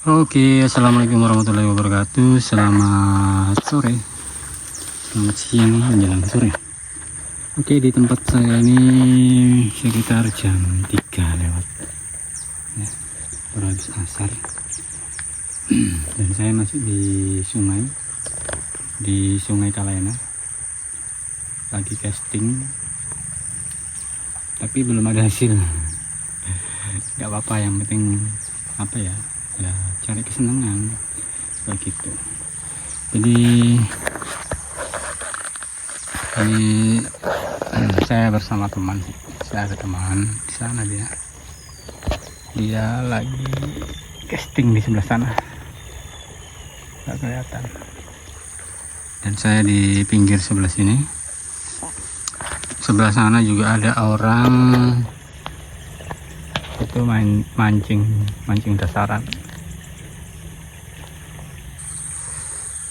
Oke, assalamualaikum warahmatullahi wabarakatuh. Selamat sore, selamat siang menjelang sore. Oke, di tempat saya ini sekitar jam 3 lewat ya, baru habis asar. Dan saya masih di sungai Kalayana, lagi casting, tapi belum ada hasil. Gak apa-apa, yang penting apa ya, cari kesenangan begitu. Jadi ini saya bersama teman, saya ada teman di sana, dia lagi casting di sebelah sana, nggak kelihatan. Dan saya di pinggir sebelah sini, sebelah sana juga ada orang itu mancing dasaran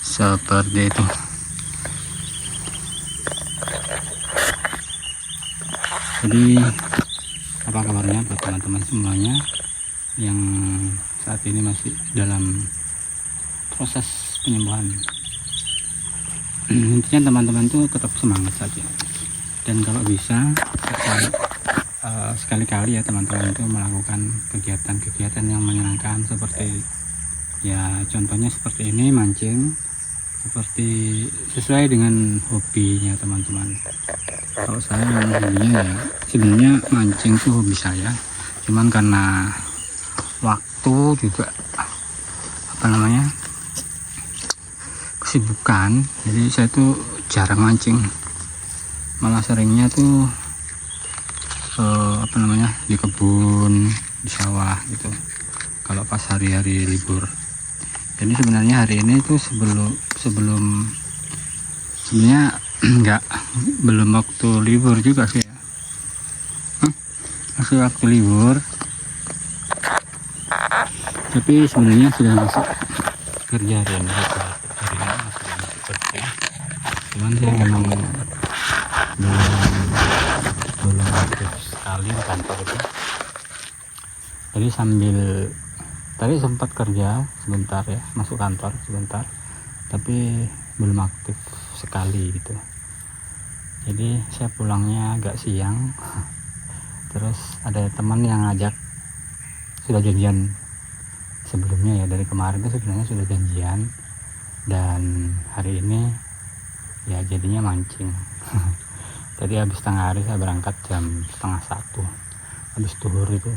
seperti itu. Jadi apa kabarnya buat teman-teman semuanya yang saat ini masih dalam proses penyembuhan. Intinya teman-teman tuh tetap semangat saja, dan kalau bisa sekali-kali ya teman-teman itu melakukan kegiatan-kegiatan yang menyenangkan, seperti ya contohnya seperti ini, mancing, seperti sesuai dengan hobinya teman-teman. Kalau saya hobinya ya sebenarnya mancing itu hobi saya, cuman karena waktu juga kesibukan, jadi saya tuh jarang mancing, malah seringnya tuh di kebun, di sawah gitu kalau pas hari-hari libur. Jadi sebenarnya hari ini tuh sebelum sebenarnya belum waktu libur juga sih ya, masih waktu libur, tapi sebenarnya sudah masuk kerja hari ini masih masuk kerja. Cuman saya memang belum aktif sekali di kantor itu. Jadi tadi sempat kerja sebentar ya, masuk kantor sebentar, tapi belum aktif sekali gitu. Jadi saya pulangnya agak siang. Terus ada teman yang ngajak, sudah janjian sebelumnya ya, dari kemarin itu sebenarnya sudah janjian, dan hari ini ya jadinya mancing. Tadi habis tengah hari saya berangkat jam 12:30 habis duhur itu.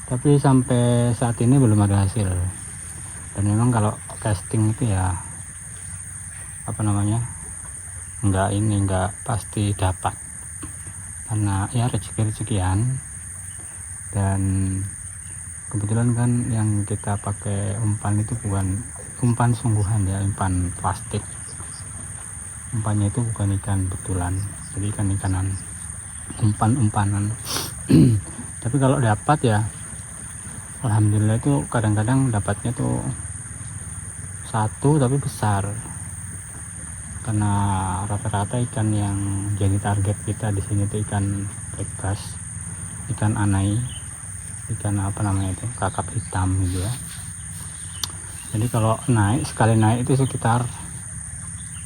Tapi sampai saat ini belum ada hasil. Dan memang kalau casting itu ya nggak pasti dapat, karena ya rezeki-rezekian. Dan kebetulan kan yang kita pakai umpan itu bukan umpan sungguhan ya, umpan plastik. Umpannya itu bukan ikan betulan, jadi ikanan umpanan. Tapi kalau dapat ya alhamdulillah, itu kadang-kadang dapatnya tuh satu tapi besar, karena rata-rata ikan yang jadi target kita di sini tuh ikan breakbass, ikan anai, ikan kakap hitam gitu ya. Jadi kalau sekali naik itu sekitar,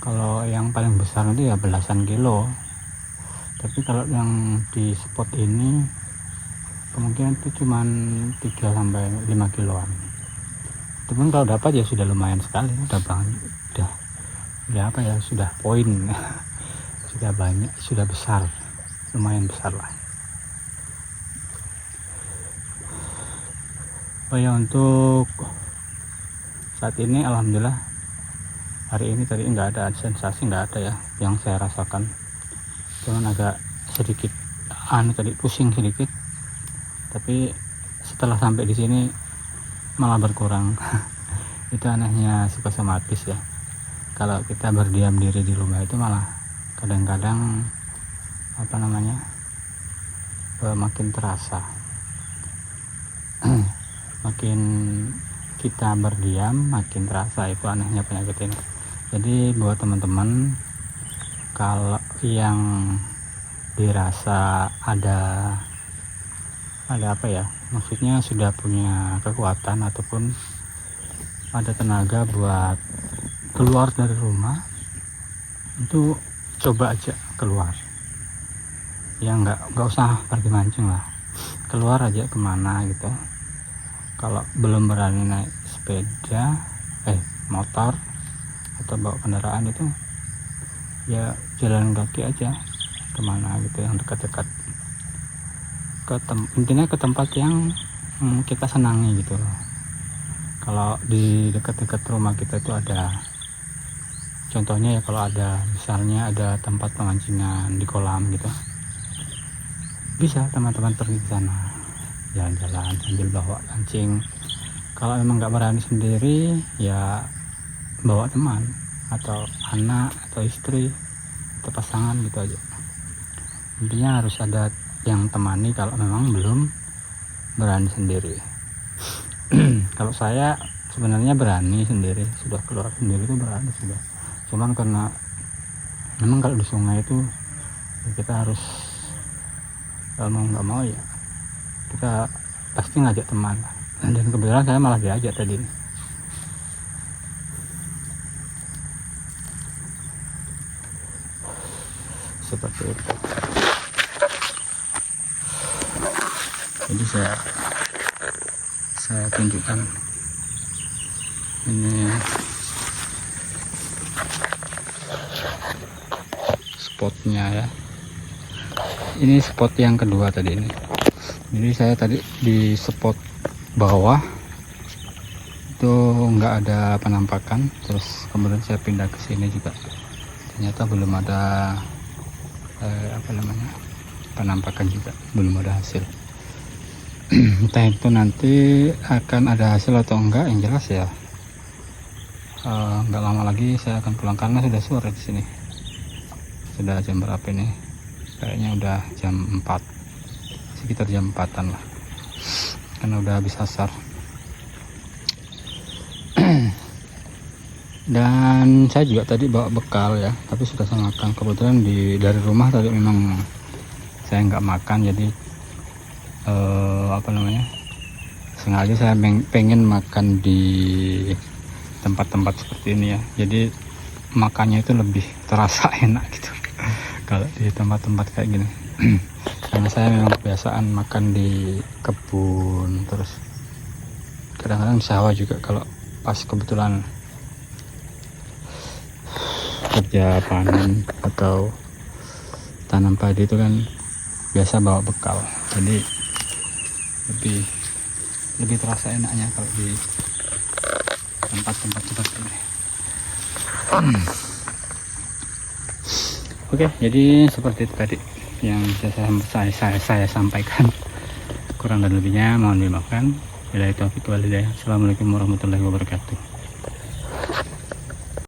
kalau yang paling besar itu ya belasan kilo. Tapi kalau yang di spot ini kemungkinan itu cuman 3-5 kiloan. Cuman kalau dapat ya sudah lumayan sekali, sudah poin. Sudah banyak, sudah besar, lumayan besar lah. Oh ya, untuk saat ini alhamdulillah hari ini tadi nggak ada sensasi, nggak ada ya yang saya rasakan. Cuman agak sedikit tadi pusing sedikit, tapi setelah sampai di sini malah berkurang. Itu anehnya psikosomatis ya, kalau kita berdiam diri di rumah itu malah kadang-kadang makin terasa. Makin kita berdiam makin terasa, itu anehnya penyakit ini. Jadi buat teman-teman, kalau yang dirasa ada apa ya, maksudnya sudah punya kekuatan ataupun ada tenaga buat keluar dari rumah, itu coba aja keluar ya, nggak usah pergi mancing lah, keluar aja kemana gitu. Kalau belum berani naik sepeda motor atau bawa kendaraan, itu ya jalan kaki aja kemana gitu yang dekat-dekat, intinya ke tempat yang kita senangi gitu. Kalau di dekat-dekat rumah kita itu ada, contohnya ya, kalau ada misalnya ada tempat pemancingan di kolam gitu, bisa teman-teman pergi ke sana jalan-jalan sambil bawa pancing. Kalau memang nggak berani sendiri ya bawa teman atau anak atau istri atau pasangan gitu aja. Intinya harus ada yang temani kalau memang belum berani sendiri. Kalau saya sebenarnya berani sendiri, sudah keluar sendiri itu berani sudah, cuman karena memang kalau di sungai itu ya kita harus, kalau mau nggak mau ya kita pasti ngajak teman, dan kebetulan saya malah diajak tadi. Seperti itu. Jadi saya tunjukkan ini spotnya ya. Ini spot yang kedua tadi ini. Jadi saya tadi di spot bawah itu nggak ada penampakan, terus kemudian saya pindah ke sini juga ternyata belum ada penampakan juga, belum ada hasil. Entah itu nanti akan ada hasil atau enggak, yang jelas ya nggak lama lagi saya akan pulang karena sudah sore di sini. Sudah jam berapa ini? Kayaknya udah jam 4, sekitar jam 4-an lah, karena udah habis asar. Dan saya juga tadi bawa bekal ya, tapi sudah saya makan. Kebetulan dari rumah tadi memang saya nggak makan, jadi sengaja saya pengen makan di tempat-tempat seperti ini ya, jadi makannya itu lebih terasa enak gitu kalau di tempat-tempat kayak gini. Karena saya memang kebiasaan makan di kebun, terus kadang-kadang di sawah juga. Kalau pas kebetulan kerja panen atau tanam padi itu kan biasa bawa bekal, jadi lebih terasa enaknya kalau di tempat-tempat seperti ini. Oke, jadi seperti itu tadi yang saya sampaikan. Kurang dan lebihnya mohon dimaafkan. Bila itu, Assalamualaikum warahmatullahi wabarakatuh.